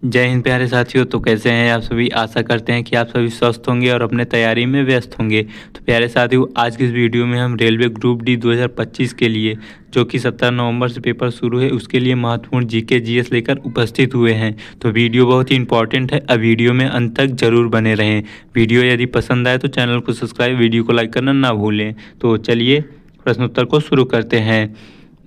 जय हिंद प्यारे साथियों। तो कैसे हैं आप सभी। आशा करते हैं कि आप सभी स्वस्थ होंगे और अपने तैयारी में व्यस्त होंगे। तो प्यारे साथियों, आज की इस वीडियो में हम रेलवे ग्रुप डी 2025 के लिए, जो कि 17 नवंबर से पेपर शुरू है, उसके लिए महत्वपूर्ण जीके जीएस लेकर उपस्थित हुए हैं। तो वीडियो बहुत ही इंपॉर्टेंट है। अब वीडियो में अंत तक जरूर बने रहें। वीडियो यदि पसंद आए तो चैनल को सब्सक्राइब, वीडियो को लाइक करना ना भूलें। तो चलिए प्रश्नोत्तर को शुरू करते हैं।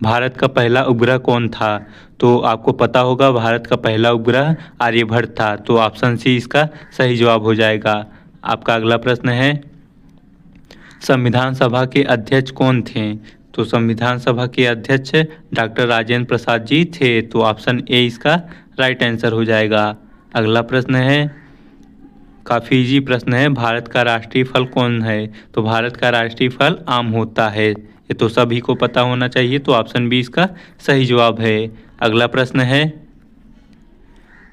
भारत का पहला उपग्रह कौन था। तो आपको पता होगा भारत का पहला उपग्रह आर्यभट्ट था। तो ऑप्शन सी इसका सही जवाब हो जाएगा। आपका अगला प्रश्न है, संविधान सभा के अध्यक्ष कौन थे। तो संविधान सभा के अध्यक्ष डॉक्टर राजेंद्र प्रसाद जी थे। तो ऑप्शन ए इसका राइट आंसर हो जाएगा। अगला प्रश्न है, काफ़ी इजी प्रश्न है, भारत का राष्ट्रीय फल कौन है। तो भारत का राष्ट्रीय फल आम होता है। ये तो सभी को पता होना चाहिए। तो ऑप्शन बी इसका सही जवाब है। अगला प्रश्न है,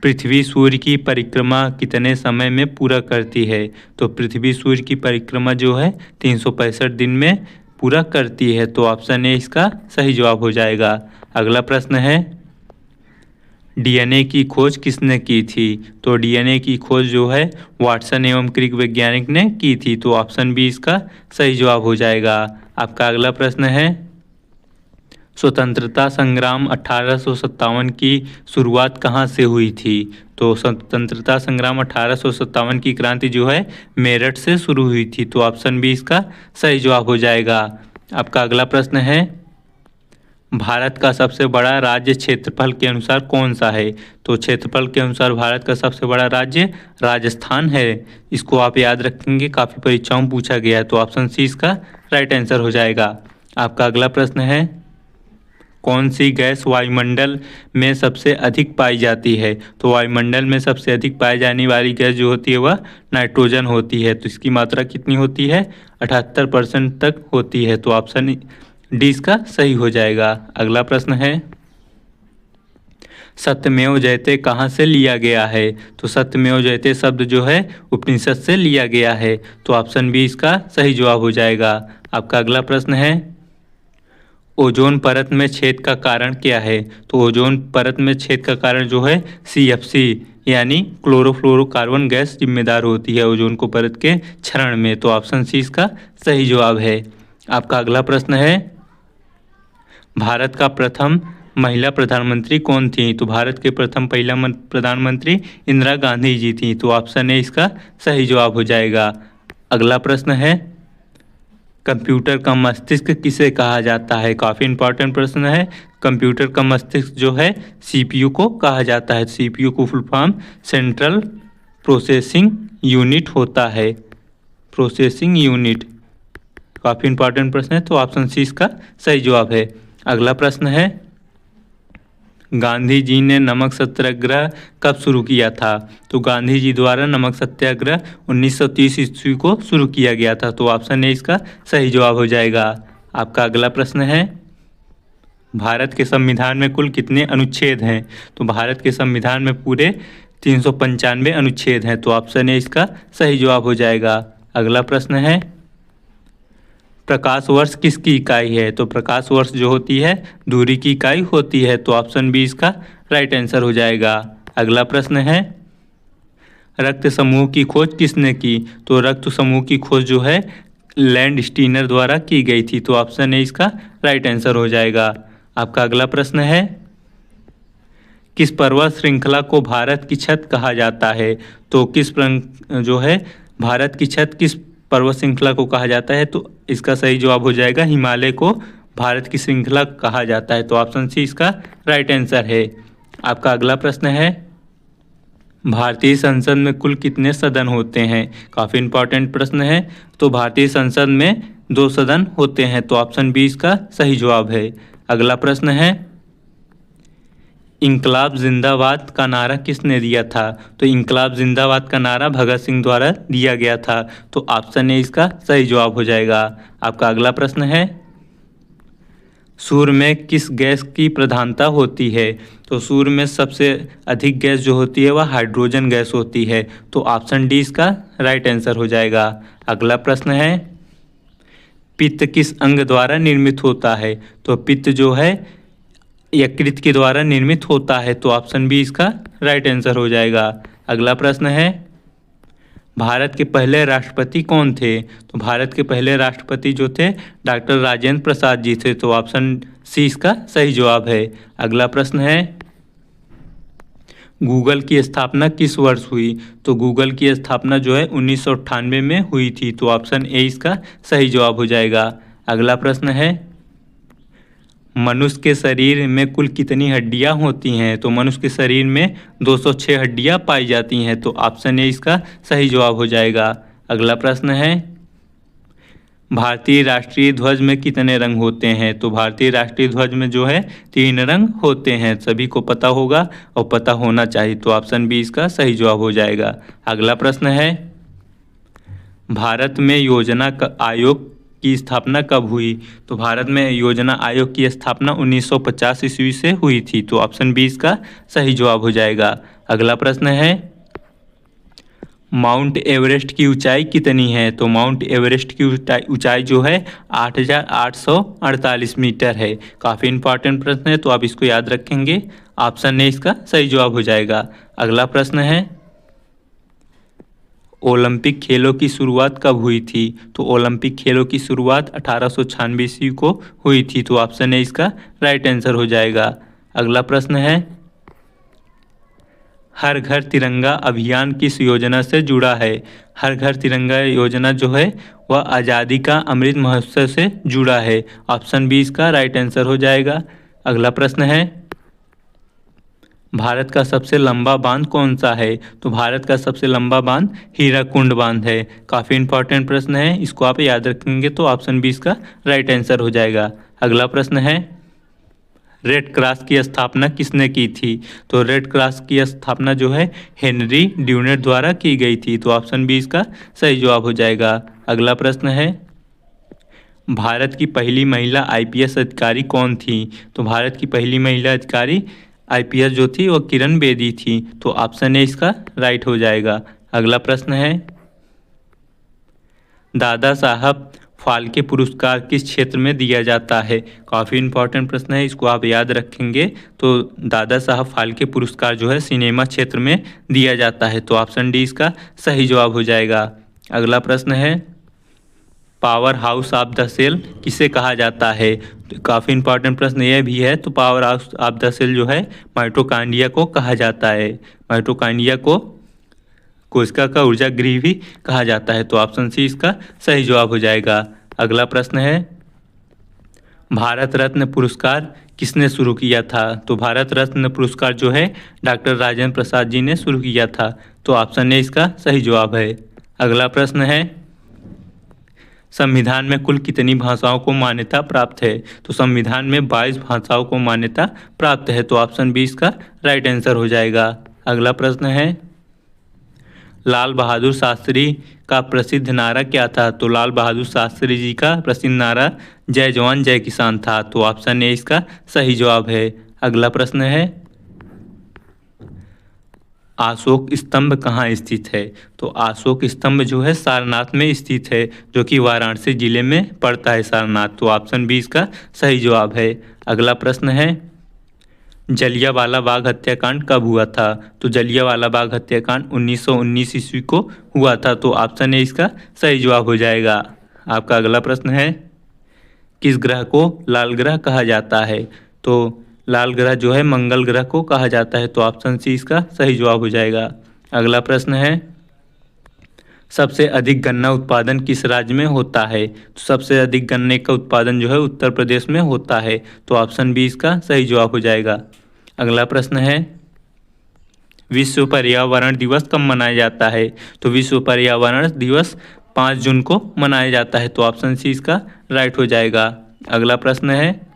पृथ्वी सूर्य की परिक्रमा कितने समय में पूरा करती है। तो पृथ्वी सूर्य की परिक्रमा जो है 365 दिन में पूरा करती है। तो ऑप्शन ए इसका सही जवाब हो जाएगा। अगला प्रश्न है, डीएनए की खोज किसने की थी। तो डीएनए की खोज जो है वाटसन एवं क्रिक वैज्ञानिक ने की थी। तो ऑप्शन बी इसका सही जवाब हो जाएगा। आपका अगला प्रश्न है, स्वतंत्रता संग्राम 1857 की शुरुआत कहाँ से हुई थी। तो स्वतंत्रता संग्राम 1857 की क्रांति जो है मेरठ से शुरू हुई थी। तो ऑप्शन बी इसका सही जवाब हो जाएगा। आपका अगला प्रश्न है, भारत का सबसे बड़ा राज्य क्षेत्रफल के अनुसार कौन सा है। तो क्षेत्रफल के अनुसार भारत का सबसे बड़ा राज्य राजस्थान है। इसको आप याद रखेंगे, काफ़ी परीक्षाओं में पूछा गया है। तो ऑप्शन सी इसका राइट आंसर हो जाएगा। आपका अगला प्रश्न है, कौन सी गैस वायुमंडल में सबसे अधिक पाई जाती है। तो वायुमंडल में सबसे अधिक पाई जाने वाली गैस जो होती है वह नाइट्रोजन होती है। तो इसकी मात्रा कितनी होती है, 78% तक होती है। तो ऑप्शन डी इसका सही हो जाएगा। अगला प्रश्न है, सत्यमेव जयते कहाँ से लिया गया है। तो सत्यमेव जयते शब्द जो है उपनिषद से लिया गया है। तो ऑप्शन बी इसका सही जवाब हो जाएगा। आपका अगला प्रश्न है, ओजोन परत में छेद का कारण क्या है। तो ओजोन परत में छेद का कारण जो है CFC यानी क्लोरोफ्लोरोकार्बन गैस जिम्मेदार होती है ओजोन को परत के क्षरण में। तो ऑप्शन सी इसका सही जवाब है। आपका अगला प्रश्न है, भारत का प्रथम महिला प्रधानमंत्री कौन थी। तो भारत के प्रथम महिला प्रधानमंत्री इंदिरा गांधी जी थी। तो ऑप्शन ए इसका सही जवाब हो जाएगा। अगला प्रश्न है, कंप्यूटर का मस्तिष्क किसे कहा जाता है। काफ़ी इंपॉर्टेंट प्रश्न है। कंप्यूटर का मस्तिष्क जो है CPU को कहा जाता है। CPU को full form central processing unit होता है। प्रोसेसिंग यूनिट काफ़ी इंपॉर्टेंट प्रश्न है। तो ऑप्शन सी इसका सही जवाब है। अगला प्रश्न है, गांधी जी ने नमक सत्याग्रह कब शुरू किया था। तो गांधी जी द्वारा नमक सत्याग्रह 1930 ईस्वी को शुरू किया गया था। तो ऑप्शन ए इसका सही जवाब हो जाएगा। आपका अगला प्रश्न है, भारत के संविधान में कुल कितने अनुच्छेद हैं। तो भारत के संविधान में पूरे 395 अनुच्छेद हैं। तो ऑप्शन ए इसका सही जवाब हो जाएगा। अगला प्रश्न है, प्रकाश वर्ष किसकी इकाई है। तो प्रकाश वर्ष जो होती है दूरी की इकाई होती है। तो ऑप्शन बी इसका राइट आंसर हो जाएगा। अगला प्रश्न है, रक्त समूह की खोज किसने की। तो रक्त समूह की खोज जो है लैंड स्टीनर द्वारा की गई थी। तो ऑप्शन ए इसका राइट आंसर हो जाएगा। आपका अगला प्रश्न है, किस पर्वत श्रृंखला को भारत की छत कहा जाता है। तो किस जो है भारत की छत किस पर्वत श्रृंखला को कहा जाता है। तो इसका सही जवाब हो जाएगा, हिमालय को भारत की श्रृंखला कहा जाता है। तो ऑप्शन सी इसका राइट आंसर है। आपका अगला प्रश्न है, भारतीय संसद में कुल कितने सदन होते हैं। काफ़ी इंपॉर्टेंट प्रश्न है। तो भारतीय संसद में 2 सदन होते हैं। तो ऑप्शन बी इसका सही जवाब है। अगला प्रश्न है, इंकलाब जिंदाबाद का नारा किसने दिया था। तो इंकलाब जिंदाबाद का नारा भगत सिंह द्वारा दिया गया था। तो ऑप्शन ए इसका सही जवाब हो जाएगा। आपका अगला प्रश्न है, सूर्य में किस गैस की प्रधानता होती है। तो सूर्य में सबसे अधिक गैस जो होती है वह हाइड्रोजन गैस होती है। तो ऑप्शन डी इसका राइट आंसर हो जाएगा। अगला प्रश्न है, पित्त किस अंग द्वारा निर्मित होता है। तो पित्त जो है यकृत के द्वारा निर्मित होता है, तो ऑप्शन बी इसका राइट आंसर हो जाएगा। अगला प्रश्न है, भारत के पहले राष्ट्रपति कौन थे? तो भारत के पहले राष्ट्रपति जो थे डॉक्टर राजेंद्र प्रसाद जी थे, तो ऑप्शन सी इसका सही जवाब है। अगला प्रश्न है, गूगल की स्थापना किस वर्ष हुई? तो गूगल की स्थापना जो है 1998 में हुई थी, तो ऑप्शन ए इसका सही जवाब हो जाएगा। अगला प्रश्न है, मनुष्य के शरीर में कुल कितनी हड्डियां होती हैं? तो मनुष्य के शरीर में 206 हड्डियां पाई जाती हैं, तो ऑप्शन ए इसका सही जवाब हो जाएगा। अगला प्रश्न है, भारतीय राष्ट्रीय ध्वज में कितने रंग होते हैं? तो भारतीय राष्ट्रीय ध्वज में जो है 3 रंग होते हैं, सभी को पता होगा और पता होना चाहिए, तो ऑप्शन बी इसका सही जवाब हो जाएगा। अगला प्रश्न है, भारत में योजना आयोग की स्थापना कब हुई? तो भारत में योजना आयोग की स्थापना 1950 ईस्वी से हुई थी, तो ऑप्शन बी इसका सही जवाब हो जाएगा। अगला प्रश्न है, माउंट एवरेस्ट की ऊंचाई कितनी है? तो माउंट एवरेस्ट की ऊंचाई जो है 8,848 मीटर है। काफ़ी इंपॉर्टेंट प्रश्न है, तो आप इसको याद रखेंगे। ऑप्शन ए इसका सही जवाब हो जाएगा। अगला प्रश्न है, ओलंपिक खेलों की शुरुआत कब हुई थी? तो ओलंपिक खेलों की शुरुआत 1896 ईस्वी को हुई थी, तो ऑप्शन ए इसका राइट आंसर हो जाएगा। अगला प्रश्न है, हर घर तिरंगा अभियान किस योजना से जुड़ा है? हर घर तिरंगा योजना जो है वह आज़ादी का अमृत महोत्सव से जुड़ा है, ऑप्शन बी इसका राइट आंसर हो जाएगा। अगला प्रश्न है, भारत का सबसे लंबा बांध कौन सा है? तो भारत का सबसे लंबा बांध हीराकुंड बांध है। काफ़ी इंपॉर्टेंट प्रश्न है, इसको आप याद रखेंगे तो ऑप्शन बी इसका राइट आंसर हो जाएगा। अगला प्रश्न है, रेड क्रॉस की स्थापना किसने की थी? तो रेड क्रॉस की स्थापना जो है हेनरी ड्यूनेट द्वारा की गई थी, तो ऑप्शन बी इसका सही जवाब हो जाएगा। अगला प्रश्न है, भारत की पहली महिला आईपीएस अधिकारी कौन थी? तो भारत की पहली महिला अधिकारी आईपीएस जो थी वो किरण बेदी थी, तो ऑप्शन ए इसका राइट हो जाएगा। अगला प्रश्न है, दादा साहब फाल्के पुरस्कार किस क्षेत्र में दिया जाता है? काफ़ी इंपॉर्टेंट प्रश्न है, इसको आप याद रखेंगे। तो दादा साहब फाल्के पुरस्कार जो है सिनेमा क्षेत्र में दिया जाता है, तो ऑप्शन डी इसका सही जवाब हो जाएगा। अगला प्रश्न है, power house of the cell किसे कहा जाता है? तो काफ़ी इंपॉर्टेंट प्रश्न यह भी है। तो power house of the cell जो है माइटोकॉन्ड्रिया को कहा जाता है। माइटोकॉन्ड्रिया को कोशिका का ऊर्जा गृह भी कहा जाता है, तो ऑप्शन सी इसका सही जवाब हो जाएगा। अगला प्रश्न है, भारत रत्न पुरस्कार किसने शुरू किया था? तो भारत रत्न पुरस्कार जो है डॉक्टर राजेंद्र प्रसाद जी ने शुरू किया था, तो ऑप्शन ए इसका सही जवाब है। अगला प्रश्न है, संविधान में कुल कितनी भाषाओं को मान्यता प्राप्त है? तो संविधान में 22 भाषाओं को मान्यता प्राप्त है, तो ऑप्शन बी इसका राइट आंसर हो जाएगा। अगला प्रश्न है, लाल बहादुर शास्त्री का प्रसिद्ध नारा क्या था? तो लाल बहादुर शास्त्री जी का प्रसिद्ध नारा जय जवान जय किसान था, तो ऑप्शन ए इसका सही जवाब है। अगला प्रश्न है, अशोक स्तंभ कहाँ स्थित है? तो अशोक स्तंभ जो है सारनाथ में स्थित है, जो कि वाराणसी जिले में पड़ता है सारनाथ, तो ऑप्शन बी इसका सही जवाब है। अगला प्रश्न है, जलियांवाला बाग हत्याकांड कब हुआ था? तो जलियांवाला बाग हत्याकांड 1919 ईस्वी को हुआ था, तो ऑप्शन ए इसका सही जवाब हो जाएगा। आपका अगला प्रश्न है, किस ग्रह को लाल ग्रह कहा जाता है? तो लाल ग्रह जो है मंगल ग्रह को कहा जाता है, तो ऑप्शन सी इसका सही जवाब हो जाएगा। अगला प्रश्न है, सबसे अधिक गन्ना उत्पादन किस राज्य में होता है? तो सबसे अधिक गन्ने का उत्पादन जो है उत्तर प्रदेश में होता है, तो ऑप्शन बी इसका सही जवाब हो जाएगा। अगला प्रश्न है, विश्व पर्यावरण दिवस कब मनाया जाता है? तो विश्व पर्यावरण दिवस 5 जून को मनाया जाता है, तो ऑप्शन सी इसका राइट हो जाएगा। अगला प्रश्न है,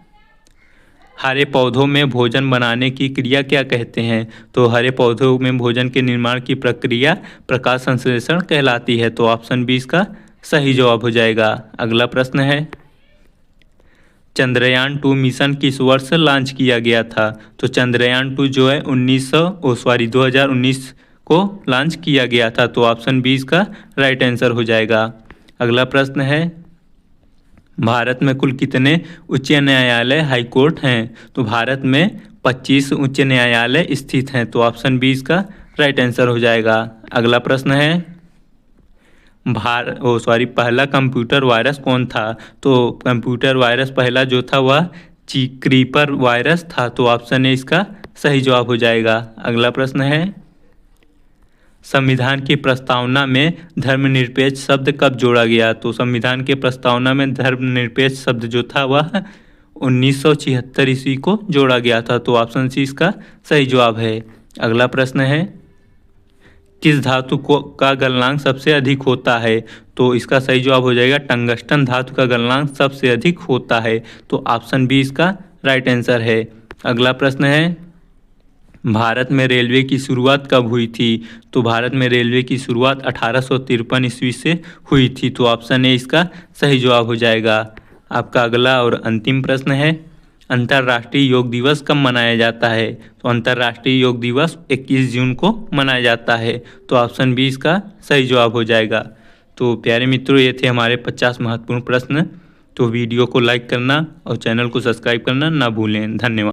हरे पौधों में भोजन बनाने की क्रिया क्या कहते हैं? तो हरे पौधों में भोजन के निर्माण की प्रक्रिया प्रकाश संश्लेषण कहलाती है, तो ऑप्शन बी इसका सही जवाब हो जाएगा। अगला प्रश्न है, चंद्रयान 2 मिशन किस वर्ष लॉन्च किया गया था? तो चंद्रयान 2 जो है 2019 को लॉन्च किया गया था, तो ऑप्शन बी इसका राइट आंसर हो जाएगा। अगला प्रश्न है, भारत में कुल कितने उच्च न्यायालय हाई कोर्ट हैं? तो भारत में 25 उच्च न्यायालय स्थित हैं। तो ऑप्शन बी इसका राइट आंसर हो जाएगा। अगला प्रश्न है पहला कंप्यूटर वायरस कौन था? तो कंप्यूटर वायरस पहला जो था वह क्रीपर वायरस था। तो ऑप्शन ए इसका सही जवाब हो जाएगा। अगला प्रश्न है संविधान की प्रस्तावना में धर्मनिरपेक्ष शब्द कब जोड़ा गया? तो संविधान के प्रस्तावना में धर्मनिरपेक्ष शब्द जो था वह 1976 ईस्वी को जोड़ा गया था। तो ऑप्शन सी इसका सही जवाब है। अगला प्रश्न है किस धातु का गलनांक सबसे अधिक होता है? तो इसका सही जवाब हो जाएगा टंगस्टन धातु का गलनांक सबसे अधिक होता है। तो ऑप्शन बी इसका राइट आंसर है। अगला प्रश्न है भारत में रेलवे की शुरुआत कब हुई थी? तो भारत में रेलवे की शुरुआत 1853 ईस्वी से हुई थी। तो ऑप्शन ए इसका सही जवाब हो जाएगा। आपका अगला और अंतिम प्रश्न है अंतर्राष्ट्रीय योग दिवस कब मनाया जाता है? तो अंतर्राष्ट्रीय योग दिवस 21 जून को मनाया जाता है। तो ऑप्शन बी इसका सही जवाब हो जाएगा। तो प्यारे मित्रों, ये थे हमारे 50 महत्वपूर्ण प्रश्न। तो वीडियो को लाइक करना और चैनल को सब्सक्राइब करना ना भूलें। धन्यवाद।